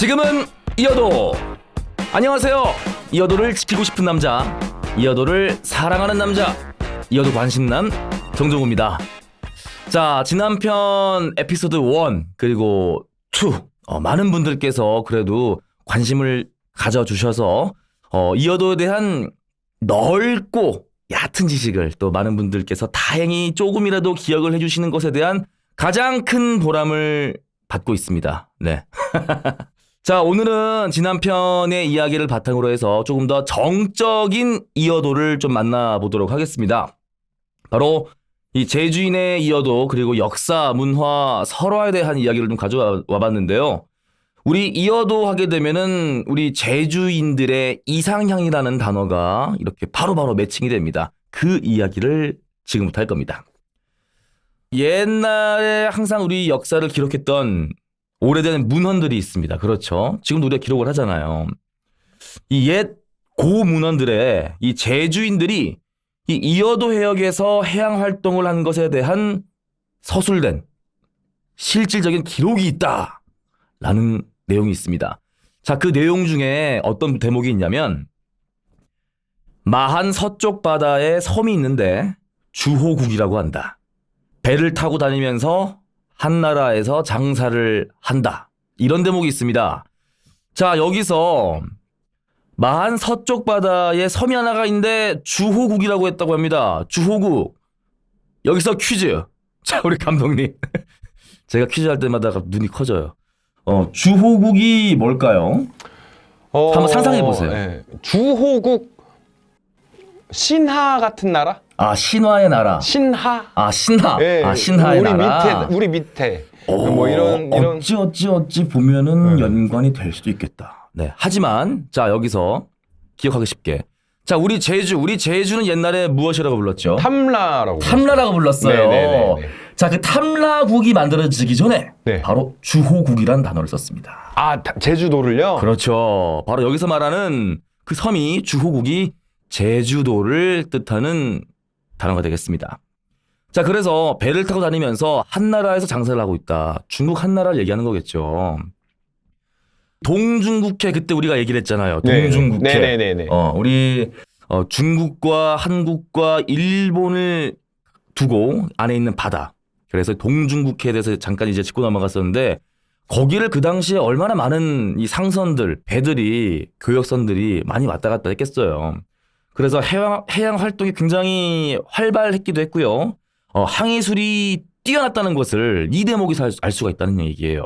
지금은 이어도. 안녕하세요. 이어도를 지키고 싶은 남자, 이어도를 사랑하는 남자, 이어도 관심남 정종우입니다. 자, 지난 편 에피소드 1 그리고 2 많은 분들께서 그래도 관심을 가져주셔서 이어도에 대한 넓고 얕은 지식을 또 많은 분들께서 다행히 조금이라도 기억을 해주시는 것에 대한 가장 큰 보람을 받고 있습니다. 네. 자, 오늘은 지난 편의 이야기를 바탕으로 해서 조금 더 정적인 이어도를 좀 만나보도록 하겠습니다. 바로 이 제주인의 이어도 그리고 역사, 문화, 설화에 대한 이야기를 좀 가져와 봤는데요. 우리 이어도 하게 되면은 우리 제주인들의 이상향이라는 단어가 이렇게 바로바로 매칭이 됩니다. 그 이야기를 지금부터 할 겁니다. 옛날에 항상 우리 역사를 기록했던 오래된 문헌들이 있습니다. 그렇죠. 지금도 우리가 기록을 하잖아요. 이 옛 고문헌들의 이 제주인들이 이 이어도 해역에서 해양 활동을 한 것에 대한 서술된 실질적인 기록이 있다라는 내용이 있습니다. 자, 그 내용 중에 어떤 대목이 있냐면 마한 서쪽 바다에 섬이 있는데 주호국이라고 한다. 배를 타고 다니면서 한나라에서 장사를 한다. 이런 대목이 있습니다. 자, 여기서 마한 서쪽 바다에 섬이 하나가 있는데 주호국이라고 했다고 합니다. 주호국. 여기서 퀴즈. 자, 우리 감독님. 제가 퀴즈 할 때마다 눈이 커져요. 주호국이 뭘까요? 한번 상상해 보세요. 네. 주호국 신하 같은 나라? 아, 신화의 나라. 신하? 아, 신하. 네. 아, 신하의 나라. 우리 밑에. 오, 뭐 이런 어찌 보면은 연관이 될 수도 있겠다. 네. 하지만 자, 여기서 기억하기 쉽게. 자, 우리 제주는 옛날에 무엇이라고 불렀죠? 탐라라고. 탐라라고 불렀어요. 네네네. 자, 그 탐라국이 만들어지기 전에 네. 바로 주호국이란 단어를 썼습니다. 아, 제주도를요? 그렇죠. 바로 여기서 말하는 그 섬이 주호국이 제주도를 뜻하는 단어가 되겠습니다. 자, 그래서 배를 타고 다니면서 한나라에서 장사를 하고 있다. 중국 한나라를 얘기하는 거겠죠. 동중국해, 그때 우리가 얘기를 했잖아요. 동중국해. 네네네. 우리 중국과 한국과 일본을 두고 안에 있는 바다. 그래서 동중국해에 대해서 잠깐 이제 짚고 넘어갔었는데 거기를 그 당시에 얼마나 많은 이 상선들, 배들이, 교역선들이 많이 왔다 갔다 했겠어요. 그래서 해양 활동이 굉장히 활발했기도 했고요. 항해술이 뛰어났다는 것을 이 대목에서 알 수가 있다는 얘기예요.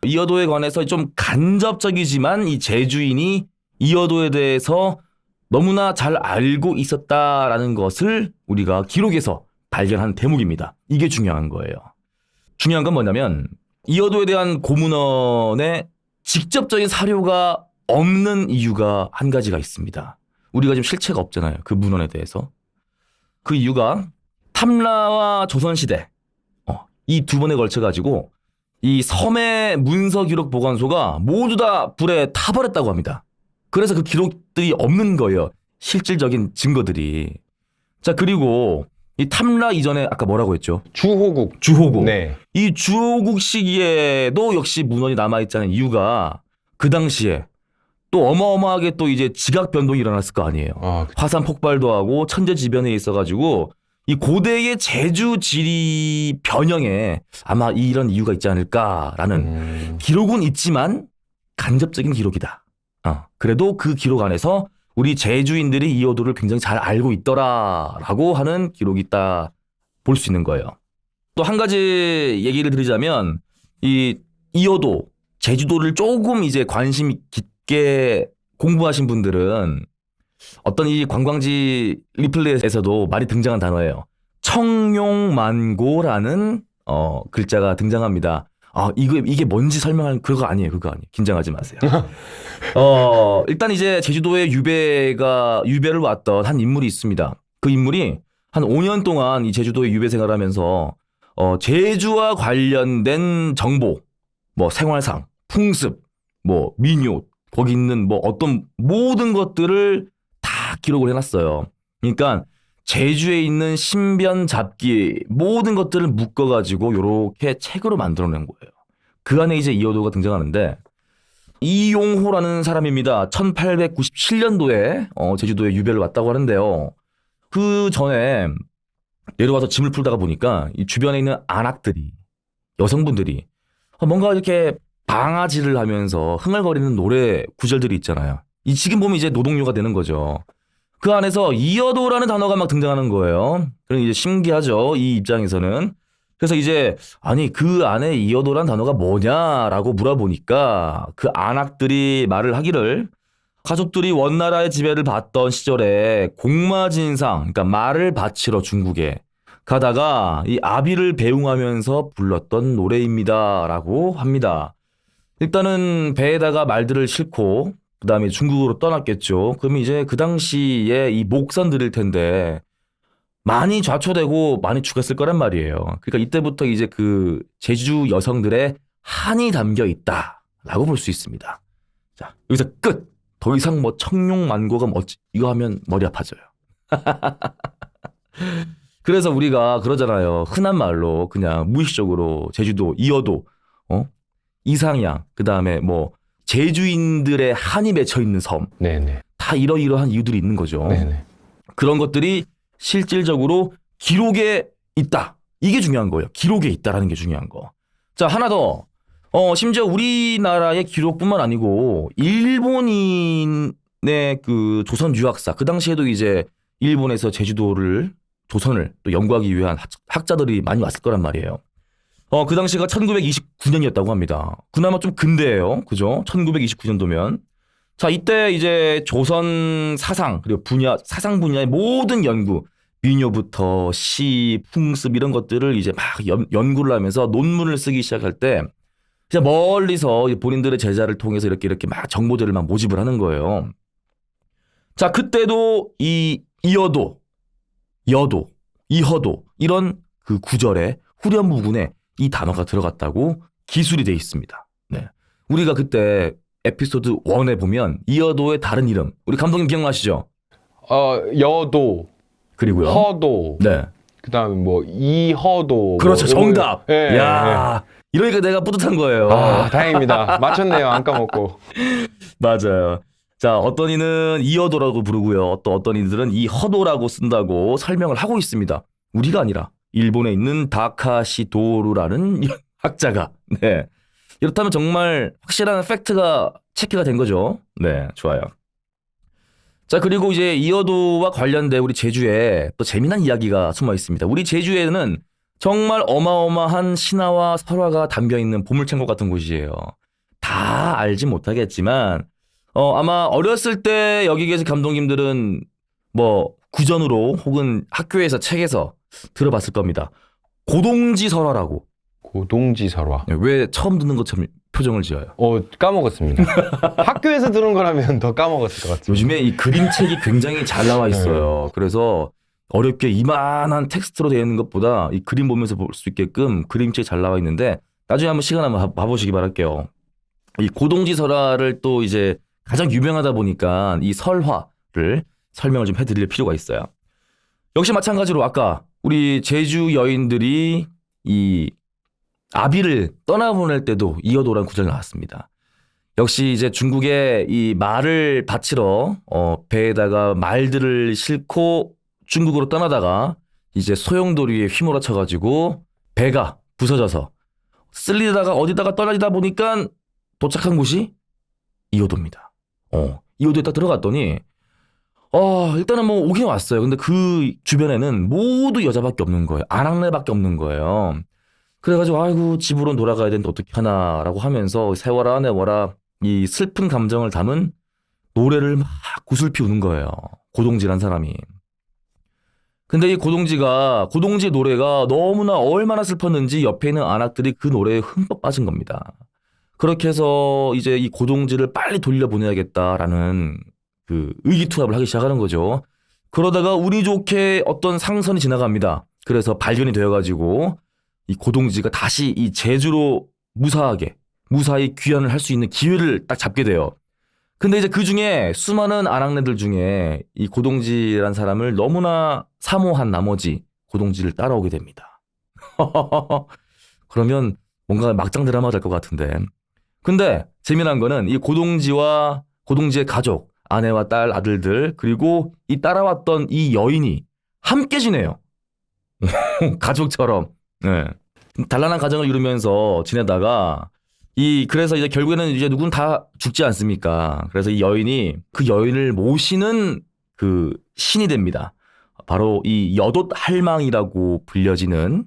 이어도에 관해서 좀 간접적이지만 이 제주인이 이어도에 대해서 너무나 잘 알고 있었다라는 것을 우리가 기록에서 발견한 대목입니다. 이게 중요한 거예요. 중요한 건 뭐냐면 이어도에 대한 고문헌에 직접적인 사료가 없는 이유가 한 가지가 있습니다. 우리가 지금 실체가 없잖아요. 그 문헌에 대해서. 그 이유가 탐라와 조선시대 이 두 번에 걸쳐가지고 이 섬의 문서기록 보관소가 모두 다 불에 타버렸다고 합니다. 그래서 그 기록들이 없는 거예요. 실질적인 증거들이. 자, 그리고 이 탐라 이전에 아까 뭐라고 했죠? 주호국. 네. 이 주호국 시기에도 역시 문헌이 남아있자는 이유가 그 당시에 또 어마어마하게 또 이제 지각 변동이 일어났을 거 아니에요. 화산 폭발도 하고 천재지변에 있어가지고 이 고대의 제주 지리 변형에 아마 이런 이유가 있지 않을까라는 기록은 있지만 간접적인 기록이다. 그래도 그 기록 안에서 우리 제주인들이 이어도를 굉장히 잘 알고 있더라라고 하는 기록이 있다 볼 수 있는 거예요. 또 한 가지 얘기를 드리자면 이 이어도 제주도를 조금 이제 관심 깊게 공부하신 분들은 어떤 이 관광지 리플렛에서도 많이 등장한 단어예요. 청룡만고라는 글자가 등장합니다. 이게 뭔지 설명할 그거 아니에요. 긴장하지 마세요. 일단 이제 제주도에 유배를 왔던 한 인물이 있습니다. 그 인물이 한 5년 동안 이 제주도에 유배 생활하면서 제주와 관련된 정보, 뭐 생활상, 풍습, 뭐 민요, 거기 있는 뭐 어떤 모든 것들을 다 기록을 해놨어요. 그러니까 제주에 있는 신변 잡기 모든 것들을 묶어가지고 이렇게 책으로 만들어낸 거예요. 그 안에 이제 이어도가 등장하는데 이용호라는 사람입니다. 1897년도에 제주도에 유배를 왔다고 하는데요. 그 전에 내려와서 짐을 풀다가 보니까 이 주변에 있는 안악들이, 여성분들이 뭔가 이렇게 방아지를 하면서 흥얼거리는 노래 구절들이 있잖아요. 이 지금 보면 이제 노동요가 되는 거죠. 그 안에서 이어도라는 단어가 막 등장하는 거예요. 그럼 이제 신기하죠. 이 입장에서는. 그래서 이제 아니 그 안에 이어도란 단어가 뭐냐라고 물어보니까 그 안악들이 말을 하기를 가족들이 원나라의 지배를 받던 시절에 공마진상, 그러니까 말을 바치러 중국에 가다가 이 아비를 배웅하면서 불렀던 노래입니다라고 합니다. 일단은 배에다가 말들을 싣고 그다음에 중국으로 떠났겠죠. 그러면 이제 그 당시에 이 목선 드릴 텐데 많이 좌초되고 많이 죽었을 거란 말이에요. 그러니까 이때부터 이제 그 제주 여성들의 한이 담겨 있다라고 볼 수 있습니다. 자, 여기서 끝. 더 이상 뭐 청룡만고가 이거 하면 머리 아파져요. 그래서 우리가 그러잖아요. 흔한 말로 그냥 무의식적으로 제주도, 이어도, 이상향, 그다음에 뭐 제주인들의 한이 맺혀 있는 섬. 네네. 다 이러이러한 이유들이 있는 거죠. 네네. 그런 것들이 실질적으로 기록에 있다. 이게 중요한 거예요. 기록에 있다라는 게 중요한 거. 자, 하나 더. 심지어 우리나라의 기록뿐만 아니고 일본인의 그 조선 유학사, 그 당시에도 이제 일본에서 제주도를, 조선을 또 연구하기 위한 학자들이 많이 왔을 거란 말이에요. 그 당시가 1929년이었다고 합니다. 그나마 좀 근대예요. 그죠? 1929년도면. 자, 이때 이제 조선 사상, 그리고 사상 분야의 모든 연구, 민요부터 시, 풍습 이런 것들을 이제 막 연구를 하면서 논문을 쓰기 시작할 때 이제 멀리서 본인들의 제자를 통해서 이렇게 막 정보들을 막 모집을 하는 거예요. 자, 그때도 이 이어도, 여도, 이허도 이런 그 구절에 후렴 부분에 이 단어가 들어갔다고 기술이 돼 있습니다. 네. 우리가 그때 에피소드 1에 보면 이어도의 다른 이름, 우리 감독님 기억나시죠? 여도, 그리고요. 허도, 네. 그다음에 뭐 이허도. 그렇죠. 뭐, 정답. 예, 야, 이러니까 내가 뿌듯한 거예요. 아, 다행입니다. 맞췄네요. 안 까먹고. 맞아요. 자, 어떤 이는 이어도라고 부르고요. 또 어떤 이들은 이허도라고 쓴다고 설명을 하고 있습니다. 우리가 아니라 일본에 있는 다카시 도루라는 학자가. 네. 이렇다면 정말 확실한 팩트가 체크가 된 거죠. 네, 좋아요. 자, 그리고 이제 이어도와 관련된 우리 제주에 또 재미난 이야기가 숨어 있습니다. 우리 제주에는 정말 어마어마한 신화와 설화가 담겨 있는 보물창고 같은 곳이에요. 다 알지 못하겠지만 아마 어렸을 때 여기 계신 감독님들은 뭐 구전으로 혹은 학교에서 책에서 들어봤을 겁니다. 고동지 설화라고. 고동지 설화. 왜 처음 듣는 것처럼 표정을 지어요? 까먹었습니다. 학교에서 들은 거라면 더 까먹었을 것 같아요. 요즘에 이 그림책이 굉장히 잘 나와 있어요. 그래서 어렵게 이만한 텍스트로 되어 있는 것보다 이 그림 보면서 볼 수 있게끔 그림책이 잘 나와 있는데 나중에 한번 시간 한번 봐보시기 바랄게요. 이 고동지 설화를 또 이제 가장 유명하다 보니까 이 설화를 설명을 좀 해드릴 필요가 있어요. 역시 마찬가지로 아까 우리 제주 여인들이 이 아비를 떠나보낼 때도 이어도라는 구절이 나왔습니다. 역시 이제 중국에 이 말을 바치러 배에다가 말들을 싣고 중국으로 떠나다가 이제 소용돌이에 휘몰아쳐가지고 배가 부서져서 쓸리다가 어디다가 떠나다 보니까 도착한 곳이 이어도입니다. 이어도에 딱 들어갔더니 일단은 뭐 오긴 왔어요. 근데 그 주변에는 모두 여자밖에 없는 거예요. 아낙네밖에 없는 거예요. 그래가지고 아이고 집으로 돌아가야 되는데 어떻게 하나라고 하면서 세워라 내워라 이 슬픈 감정을 담은 노래를 막 구슬피 우는 거예요. 고동지란 사람이. 근데 이 고동지 노래가 너무나 얼마나 슬펐는지 옆에 있는 안악들이 그 노래에 흠뻑 빠진 겁니다. 그렇게 해서 이제 이 고동지를 빨리 돌려보내야겠다라는 그 의기투합을 하기 시작하는 거죠. 그러다가 운이 좋게 어떤 상선이 지나갑니다. 그래서 발견이 되어가지고 이 고동지가 다시 이 제주로 무사히 귀환을 할 수 있는 기회를 딱 잡게 돼요. 근데 이제 그 중에 수많은 아낙네들 중에 이 고동지란 사람을 너무나 사모한 나머지 고동지를 따라오게 됩니다. 그러면 뭔가 막장 드라마 될 것 같은데 근데 재미난 거는 이 고동지와 고동지의 가족, 아내와 딸, 아들들 그리고 이 따라왔던 이 여인이 함께 지내요. 가족처럼. 네. 단란한 가정을 이루면서 지내다가 그래서 이제 결국에는 이제 누군 다 죽지 않습니까? 그래서 이 여인이 그 여인을 모시는 그 신이 됩니다. 바로 이 여돛할망이라고 불려지는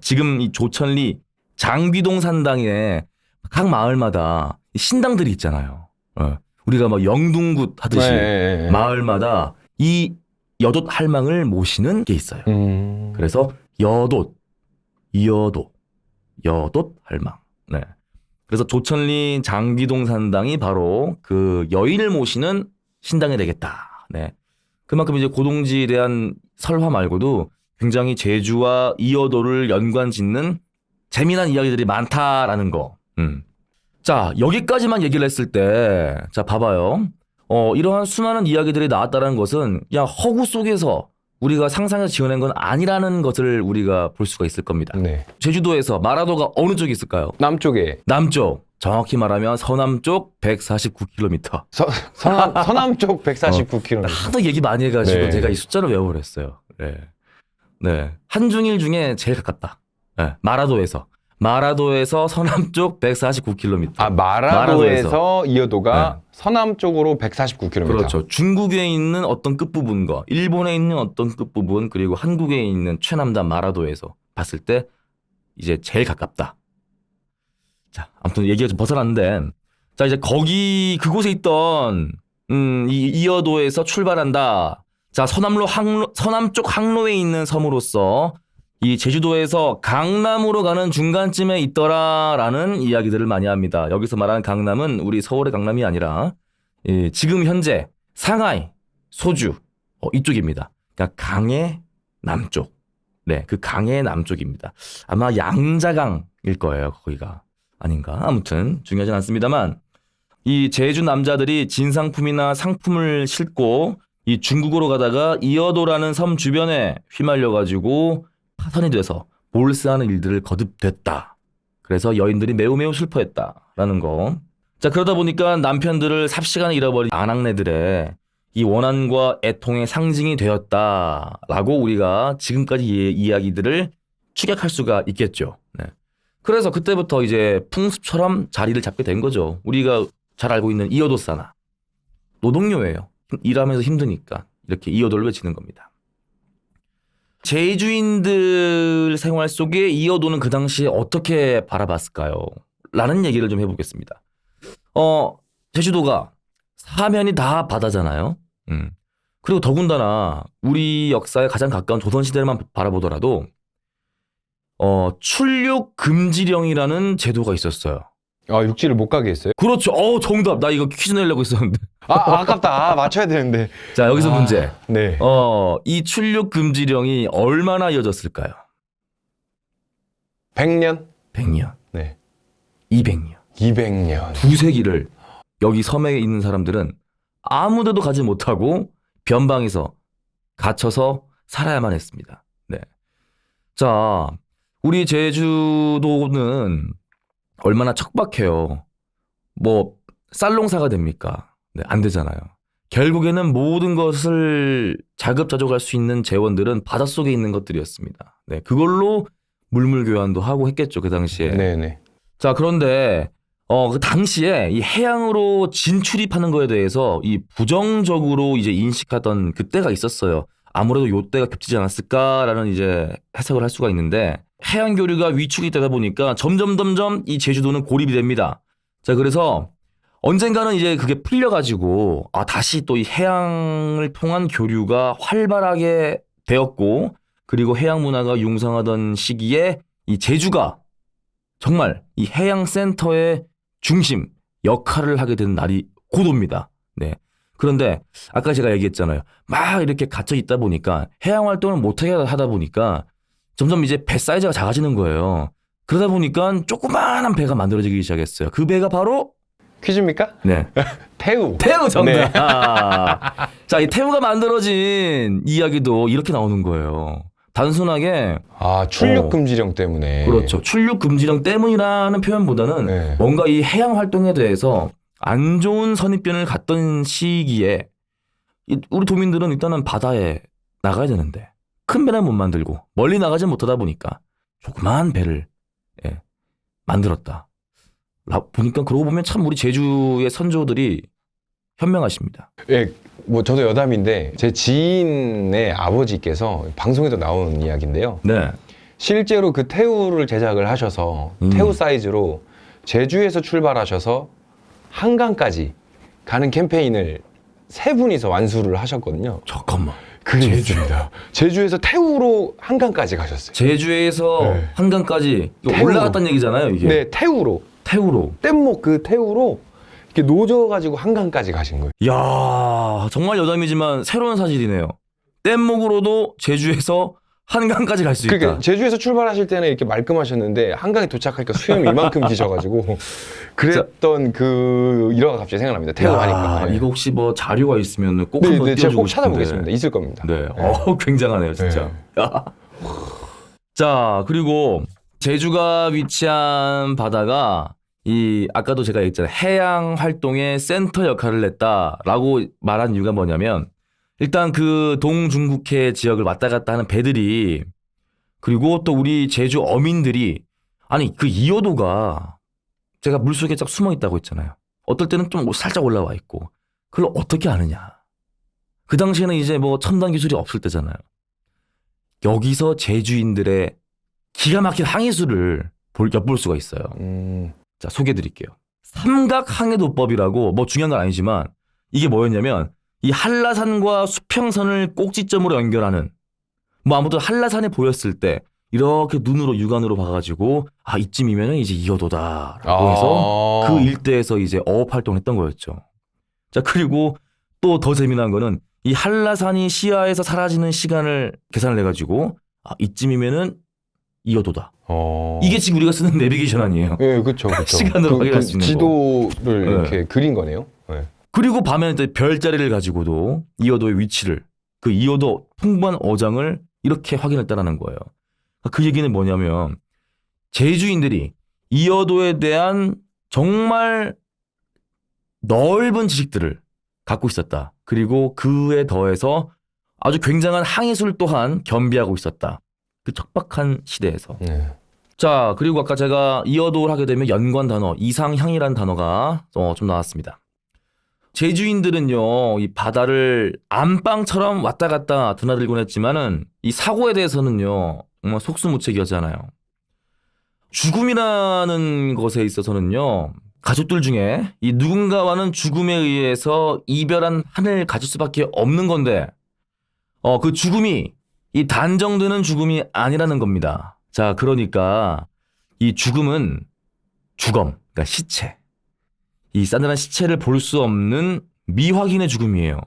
지금 이 조천리 장귀동 산당에 각 마을마다 신당들이 있잖아요. 우리가 뭐 영둥굿 하듯이 네. 마을마다 이 여돛할망을 모시는 게 있어요. 그래서 여돛할망. 네. 그래서 조천리 장귀동 산당이 바로 그 여인을 모시는 신당이 되겠다. 네. 그만큼 이제 고동지에 대한 설화 말고도 굉장히 제주와 이어도를 연관짓는 재미난 이야기들이 많다라는 거. 자, 여기까지만 얘기를 했을 때, 자, 봐봐요. 이러한 수많은 이야기들이 나왔다는 것은 그냥 허구 속에서 우리가 상상해서 지어낸 건 아니라는 것을 우리가 볼 수가 있을 겁니다. 네. 제주도에서 마라도가 어느 쪽에 있을까요? 남쪽에 남쪽. 정확히 말하면 서남쪽 149km. 서남쪽 149km. 하도 얘기 많이 해가지고 네. 제가 이 숫자를 외워버렸어요. 네. 네. 한중일 중에 제일 가깝다. 네. 마라도에서 서남쪽 149km. 아, 마라도에서 이어도가 서남쪽으로 149km. 그렇죠. 중국에 있는 어떤 끝부분과 일본에 있는 어떤 끝부분 그리고 한국에 있는 최남단 마라도에서 봤을 때 이제 제일 가깝다. 자, 아무튼 얘기가 좀 벗어났는데 자, 이제 그곳에 있던 이 이어도에서 출발한다. 자, 서남쪽 항로에 있는 섬으로서 이 제주도에서 강남으로 가는 중간쯤에 있더라라는 이야기들을 많이 합니다. 여기서 말하는 강남은 우리 서울의 강남이 아니라 지금 현재 상하이, 소주 이쪽입니다. 그러니까 강의 남쪽. 네, 그 강의 남쪽입니다. 아마 양자강일 거예요, 거기가. 아닌가? 아무튼 중요하진 않습니다만 이 제주 남자들이 진상품이나 상품을 싣고 이 중국으로 가다가 이어도라는 섬 주변에 휘말려가지고 파선이 돼서 몰수하는 일들을 거듭됐다. 그래서 여인들이 매우 슬퍼했다라는 거. 자, 그러다 보니까 남편들을 삽시간에 잃어버린 아낙네들의 이 원한과 애통의 상징이 되었다라고 우리가 지금까지 이야기들을 추격할 수가 있겠죠. 네. 그래서 그때부터 이제 풍습처럼 자리를 잡게 된 거죠. 우리가 잘 알고 있는 이어도사나 노동요예요. 일하면서 힘드니까 이렇게 이어도를 외치는 겁니다. 제주인들 생활 속에 이어도는 그 당시에 어떻게 바라봤을까요? 라는 얘기를 좀 해보겠습니다. 제주도가 사면이 다 바다잖아요. 그리고 더군다나 우리 역사에 가장 가까운 조선시대만 바라보더라도 출육 금지령이라는 제도가 있었어요. 아, 육지를 못 가게 했어요? 그렇죠. 정답. 나 이거 퀴즈 내려고 했었는데. 아깝다. 맞춰야 되는데. 자, 여기서 문제. 네. 이 출육 금지령이 얼마나 이어졌을까요? 100년? 100년. 네. 200년. 200년. 두세기를 여기 섬에 있는 사람들은 아무데도 가지 못하고 변방에서 갇혀서 살아야만 했습니다. 네. 자, 우리 제주도는 얼마나 척박해요. 뭐 쌀농사가 됩니까? 네, 안 되잖아요. 결국에는 모든 것을 자급자족할 수 있는 재원들은 바닷속에 있는 것들이었습니다. 네, 그걸로 물물교환도 하고 했겠죠, 그 당시에. 네네. 자, 그런데 그 당시에 이 해양으로 진출입하는 거에 대해서 이 부정적으로 이제 인식하던 그때가 있었어요. 아무래도 요때가 겹치지 않았을까라는 이제 해석을 할 수가 있는데 해양 교류가 위축이 되다 보니까 점점 이 제주도는 고립이 됩니다. 자, 그래서 언젠가는 이제 그게 풀려가지고 다시 또 이 해양을 통한 교류가 활발하게 되었고 그리고 해양 문화가 융성하던 시기에 이 제주가 정말 이 해양센터의 중심 역할을 하게 된 날이 곧 옵니다. 네. 그런데 아까 제가 얘기했잖아요. 막 이렇게 갇혀 있다 보니까 해양 활동을 못하게 하다 보니까 점점 이제 배 사이즈가 작아지는 거예요. 그러다 보니까 조그마한 배가 만들어지기 시작했어요. 그 배가 바로 퀴즈입니까? 네. 태우. 태우 정답. 네. 자, 이 태우가 만들어진 이야기도 이렇게 나오는 거예요. 단순하게 출력 금지령 때문에. 그렇죠. 출육 금지령 때문이라는 표현보다는 네. 뭔가 이 해양 활동에 대해서 안 좋은 선입견을 갖던 시기에 우리 도민들은 일단은 바다에 나가야 되는데 큰 배는 못 만들고 멀리 나가지 못하다 보니까 조그만 배를 만들었다. 보니까 그러고 보면 참 우리 제주의 선조들이 현명하십니다. 예, 뭐 저도 여담인데 제 지인의 아버지께서 방송에도 나오는 이야기인데요. 네. 실제로 그 태우를 제작을 하셔서 태우 사이즈로 제주에서 출발하셔서 한강까지 가는 캠페인을 3분이서 완수를 하셨거든요. 잠깐만. 제주입니다. 제주에서 태우로 한강까지 가셨어요. 제주에서 네. 한강까지 태우로. 올라갔다는 얘기잖아요, 이게. 네, 태우로. 태우로. 뗏목 그 태우로 이렇게 노져가지고 한강까지 가신 거예요. 야, 정말 여담이지만 새로운 사실이네요. 뗏목으로도 제주에서 한강까지 갈 수 있다. 그러니까 제주에서 출발하실 때는 이렇게 말끔하셨는데 한강에 도착하니까 수염이 이만큼 기셔가지고 그랬던 그 일화가 갑자기 생각납니다. 태우 야, 하니까. 이거 혹시 뭐 자료가 있으면 꼭 네, 한번 네, 제가 띄워주고 꼭 찾아보겠습니다. 싶은데. 있을 겁니다. 네, 굉장하네요, 진짜. 자, 그리고 제주가 위치한 바다가 아까도 제가 얘기했잖아요. 해양 활동의 센터 역할을 했다라고 말한 이유가 뭐냐면 일단 그 동중국해 지역을 왔다 갔다 하는 배들이 그리고 또 우리 제주 어민들이 아니 그 이어도가 제가 물속에 쫙 숨어 있다고 했잖아요. 어떨 때는 좀 살짝 올라와 있고 그걸 어떻게 아느냐. 그 당시에는 이제 뭐 첨단 기술이 없을 때잖아요. 여기서 제주인들의 기가 막힌 항해술을 엿볼 수가 있어요. 자, 소개해드릴게요. 삼각 항해도법이라고 뭐 중요한 건 아니지만 이게 뭐였냐면 이 한라산과 수평선을 꼭지점으로 연결하는 뭐 아무튼 한라산이 보였을 때 이렇게 눈으로 육안으로 봐가지고 이쯤이면은 이제 이어도다라고 해서 그 일대에서 이제 어업 활동을 했던 거였죠. 자, 그리고 또 더 재미난 거는 이 한라산이 시야에서 사라지는 시간을 계산을 해가지고 이쯤이면은 이어도다. 이게 지금 우리가 쓰는 내비게이션 아니에요. 네, 그렇죠. 시간으로 확인할 수 있는 지도를 거. 이렇게 그린 거네요. 네. 그리고 밤에 이제 별자리를 가지고도 이어도의 위치를 그 이어도 풍부한 어장을 이렇게 확인했다라는 거예요. 그 얘기는 뭐냐면 제주인들이 이어도에 대한 정말 넓은 지식들을 갖고 있었다. 그리고 그에 더해서 아주 굉장한 항해술 또한 겸비하고 있었다. 그 척박한 시대에서. 네. 자, 그리고 아까 제가 이어도를 하게 되면 연관 단어 이상향이라는 단어가 좀 나왔습니다. 제주인들은요, 이 바다를 안방처럼 왔다 갔다 드나들곤 했지만은 이 사고에 대해서는요, 정말 속수무책이었잖아요. 죽음이라는 것에 있어서는요, 가족들 중에 이 누군가와는 죽음에 의해서 이별한 한을 가질 수밖에 없는 건데, 그 죽음이 이 단정되는 죽음이 아니라는 겁니다. 자, 그러니까 이 죽음은 주검, 그러니까 시체. 이 싸늘한 시체를 볼 수 없는 미확인의 죽음이에요.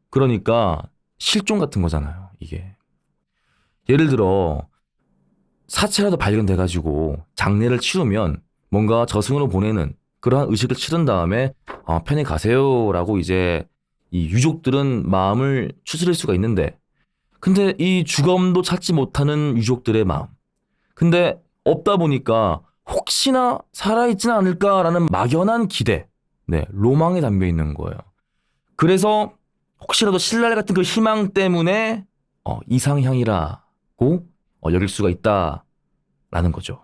그러니까 실종 같은 거잖아요, 이게. 예를 들어 사체라도 발견돼가지고 장례를 치르면 뭔가 저승으로 보내는 그러한 의식을 치른 다음에 편히 가세요라고 이제 이 유족들은 마음을 추스릴 수가 있는데 근데 이 주검도 찾지 못하는 유족들의 마음. 근데 없다 보니까 혹시나 살아있지는 않을까라는 막연한 기대, 로망에 담겨 있는 거예요. 그래서 혹시라도 신랄 같은 그 희망 때문에 이상향이라고 여길 수가 있다라는 거죠.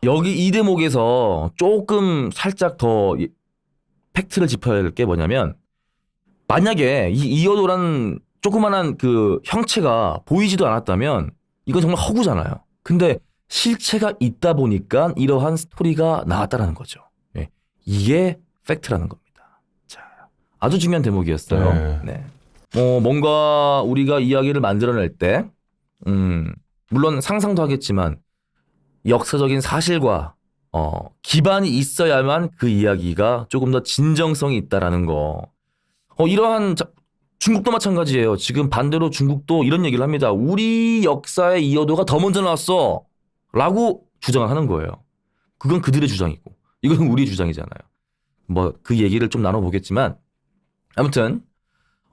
여기 이 대목에서 조금 살짝 더 팩트를 짚어야 될 게 뭐냐면 만약에 이 이어도라는 조그만한 그 형체가 보이지도 않았다면 이건 정말 허구잖아요. 근데 실체가 있다 보니까 이러한 스토리가 나왔다라는 거죠. 이게 팩트라는 겁니다. 자, 아주 중요한 대목이었어요. 네. 뭔가 우리가 이야기를 만들어낼 때, 물론 상상도 하겠지만 역사적인 사실과 기반이 있어야만 그 이야기가 조금 더 진정성이 있다라는 거. 이러한 중국도 마찬가지예요. 지금 반대로 중국도 이런 얘기를 합니다. 우리 역사의 이어도가 더 먼저 나왔어 라고 주장을 하는 거예요. 그건 그들의 주장이고 이건 우리의 주장이잖아요. 뭐 그 얘기를 좀 나눠보겠지만 아무튼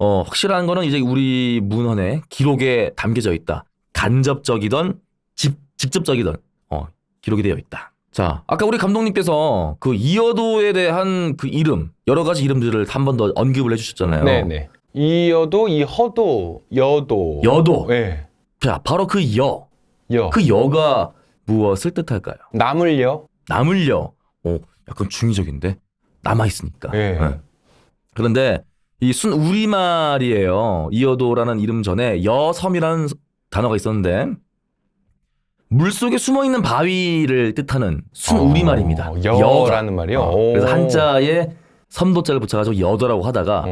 확실한 거는 이제 우리 문헌에 기록에 담겨져 있다. 간접적이던 직접적이던 기록이 되어 있다. 자, 아까 우리 감독님께서 그 이여도에 대한 그 이름, 여러 가지 이름들을 한 번 더 언급을 해주셨잖아요. 네네. 이여도, 이허도, 여도. 여도. 네. 자, 바로 그 여. 여. 그 여가 무엇을 뜻할까요? 남을 여. 남을 여. 약간 중의적인데 남아있으니까. 네. 네. 그런데 이 순 우리말이에요. 이여도라는 이름 전에 여섬이라는 단어가 있었는데 물속에 숨어있는 바위를 뜻하는 순 우리말입니다. 여라는 말이요? 그래서 한자에 섬도자를 붙여가지고 여도라고 하다가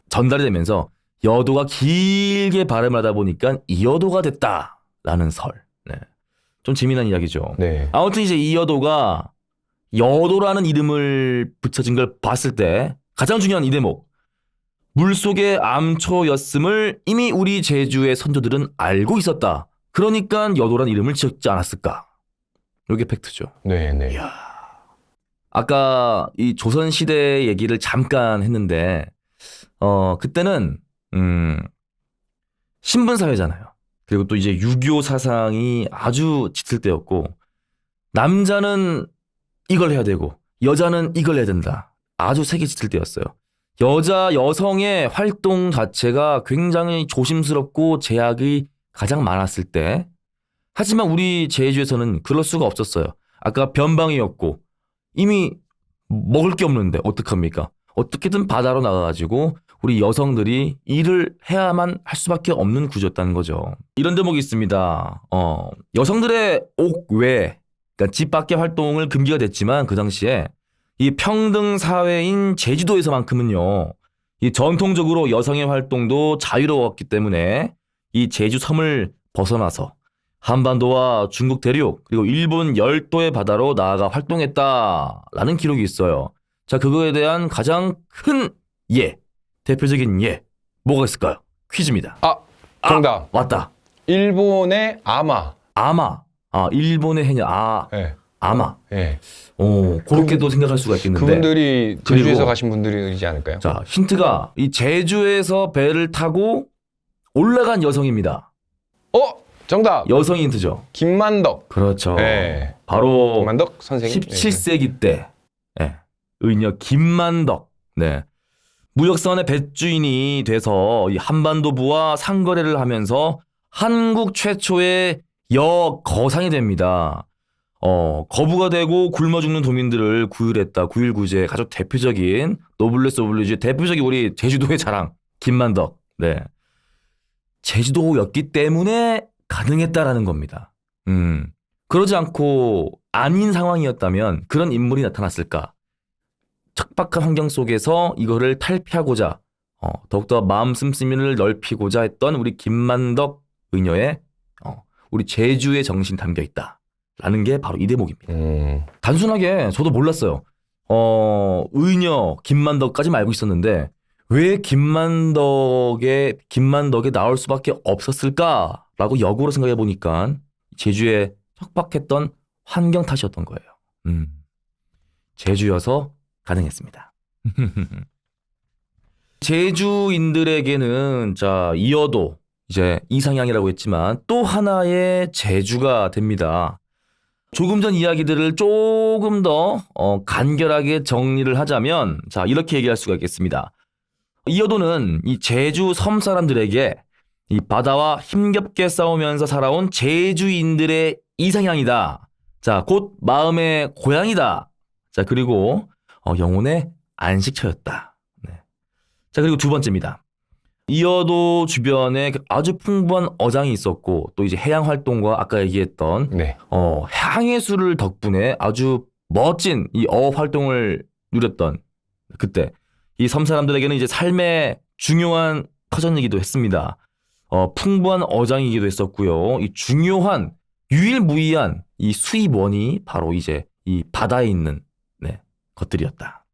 전달이 되면서 여도가 길게 발음을 하다 보니까 이여도가 됐다라는 설. 네. 좀 재미난 이야기죠. 네. 아무튼 이제 이여도가 여도라는 이름을 붙여진 걸 봤을 때 가장 중요한 이 대목. 물속의 암초였음을 이미 우리 제주의 선조들은 알고 있었다. 그러니까 여도라는 이름을 지었지 않았을까. 이게 팩트죠. 네네. 이야. 아까 이 조선시대 얘기를 잠깐 했는데 그때는 신분사회잖아요. 그리고 또 이제 유교 사상이 아주 짙을 때였고 남자는 이걸 해야 되고 여자는 이걸 해야 된다. 아주 색이 짙을 때였어요. 여성의 활동 자체가 굉장히 조심스럽고 제약이 가장 많았을 때 하지만 우리 제주에서는 그럴 수가 없었어요. 아까 변방이었고 이미 먹을 게 없는데 어떡합니까? 어떻게든 바다로 나가가지고 우리 여성들이 일을 해야만 할 수밖에 없는 구조였다는 거죠. 이런 대목이 있습니다. 여성들의 옥외, 그러니까 집 밖의 활동을 금기가 됐지만 그 당시에 이 평등 사회인 제주도에서만큼은요. 이 전통적으로 여성의 활동도 자유로웠기 때문에 이 제주 섬을 벗어나서 한반도와 중국 대륙 그리고 일본 열도의 바다로 나아가 활동했다라는 기록이 있어요. 자, 그거에 대한 가장 큰 대표적인 뭐가 있을까요? 퀴즈입니다. 정답. 왔다. 일본의 아마. 일본의 해녀. 네. 아마. 네. 그렇게도 생각할 수가 있겠는데. 그분들이 제주에서 그리고 가신 분들이지 않을까요? 자, 힌트가 이 제주에서 배를 타고 올라간 여성입니다. 정답. 여성이 힌트죠. 김만덕. 그렇죠. 네. 바로 김만덕 선생님. 17세기 때 의녀 김만덕. 네. 무역선의 뱃주인이 돼서 이 한반도부와 상거래를 하면서 한국 최초의 여거상이 됩니다. 거부가 되고 굶어 죽는 도민들을 구휼했다. 구휼구제 가장 대표적인 노블레스 오블리주의 대표적인 우리 제주도의 자랑 김만덕. 네. 제주도였기 때문에 가능했다라는 겁니다. 그러지 않고 아닌 상황이었다면 그런 인물이 나타났을까? 척박한 환경 속에서 이거를 탈피하고자 더욱더 마음 씀씀이를 넓히고자 했던 우리 김만덕 의녀의 우리 제주의 정신이 담겨 있다라는 게 바로 이 대목입니다. 단순하게 저도 몰랐어요. 의녀 김만덕까지만 알고 있었는데 왜 김만덕에 나올 수밖에 없었을까라고 역으로 생각해 보니까 제주에 척박했던 환경 탓이었던 거예요. 제주여서 가능했습니다. 제주인들에게는 자 이여도 이제 이상향이라고 했지만 또 하나의 제주가 됩니다. 조금 전 이야기들을 조금 더 간결하게 정리를 하자면 자 이렇게 얘기할 수가 있겠습니다. 이여도는 이 제주 섬 사람들에게 이 바다와 힘겹게 싸우면서 살아온 제주인들의 이상향이다. 자, 곧 마음의 고향이다. 자, 그리고 영혼의 안식처였다. 네. 자, 그리고 두 번째입니다. 이여도 주변에 아주 풍부한 어장이 있었고 또 이제 해양 활동과 아까 얘기했던 항해술을 덕분에 아주 멋진 이 어업 활동을 누렸던 그때 이 섬 사람들에게는 이제 삶의 중요한 터전이기도 했습니다. 풍부한 어장이기도 했었고요. 이 중요한 유일무이한 이 수입원이 바로 이제 이 바다에 있는 것들이었다.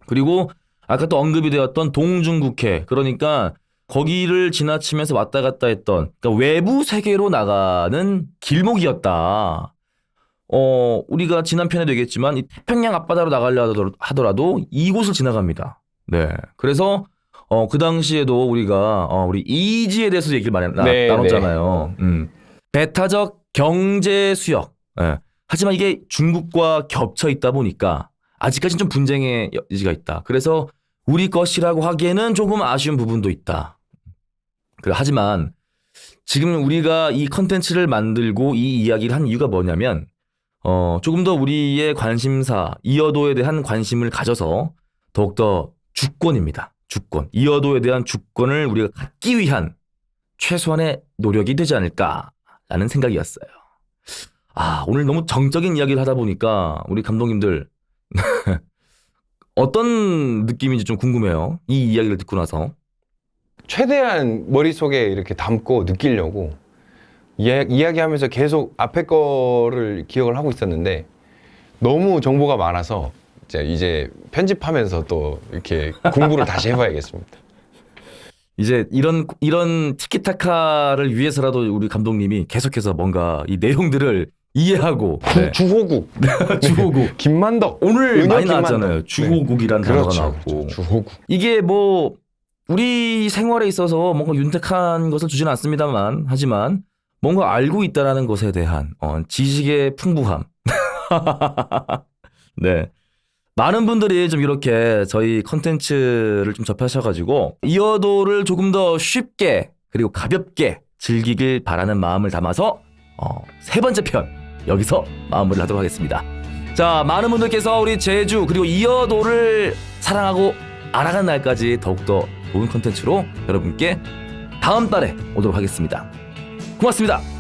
그리고 아까 또 언급이 되었던 동중국해 그러니까 거기를 지나치면서 왔다 갔다 했던 그러니까 외부 세계로 나가는 길목이었다. 우리가 지난 편에도 얘기했지만 이 태평양 앞바다로 나가려 하더라도 이곳을 지나갑니다. 네. 그래서 그 당시에도 우리가 우리 이지에 대해서 얘기를 많이 네, 나눴잖아요. 배타적 경제 수역. 예. 하지만 이게 중국과 겹쳐 있다 보니까 아직까지는 좀 분쟁의 여지가 있다. 그래서 우리 것이라고 하기에는 조금 아쉬운 부분도 있다. 하지만 지금 우리가 이 컨텐츠를 만들고 이 이야기를 한 이유가 뭐냐면 조금 더 우리의 관심사, 이어도에 대한 관심을 가져서 더욱더 주권입니다. 주권. 이어도에 대한 주권을 우리가 갖기 위한 최소한의 노력이 되지 않을까라는 생각이었어요. 오늘 너무 정적인 이야기를 하다 보니까 우리 감독님들 어떤 느낌인지 좀 궁금해요. 이 이야기를 듣고 나서. 최대한 머릿속에 이렇게 담고 느끼려고 이야기하면서 계속 앞에 거를 기억을 하고 있었는데 너무 정보가 많아서 이제 편집하면서 또 이렇게 공부를 다시 해봐야겠습니다. 이제 이런 티키타카를 위해서라도 우리 감독님이 계속해서 뭔가 이 내용들을 이해하고 주호국 주호국 김만덕 오늘 은혁 많이 김만덕. 나왔잖아요. 주호국이라는 단어가 나왔고 그렇죠. 주호국. 이게 뭐 우리 생활에 있어서 뭔가 윤택한 것을 주지는 않습니다만 하지만 뭔가 알고 있다라는 것에 대한 지식의 풍부함. 네. 많은 분들이 좀 이렇게 저희 컨텐츠를 좀 접하셔가지고 이어도를 조금 더 쉽게 그리고 가볍게 즐기길 바라는 마음을 담아서 세 번째 편 여기서 마무리를 하도록 하겠습니다. 자, 많은 분들께서 우리 제주 그리고 이어도를 사랑하고 알아가는 날까지 더욱더 좋은 컨텐츠로 여러분께 다음 달에 오도록 하겠습니다. 고맙습니다.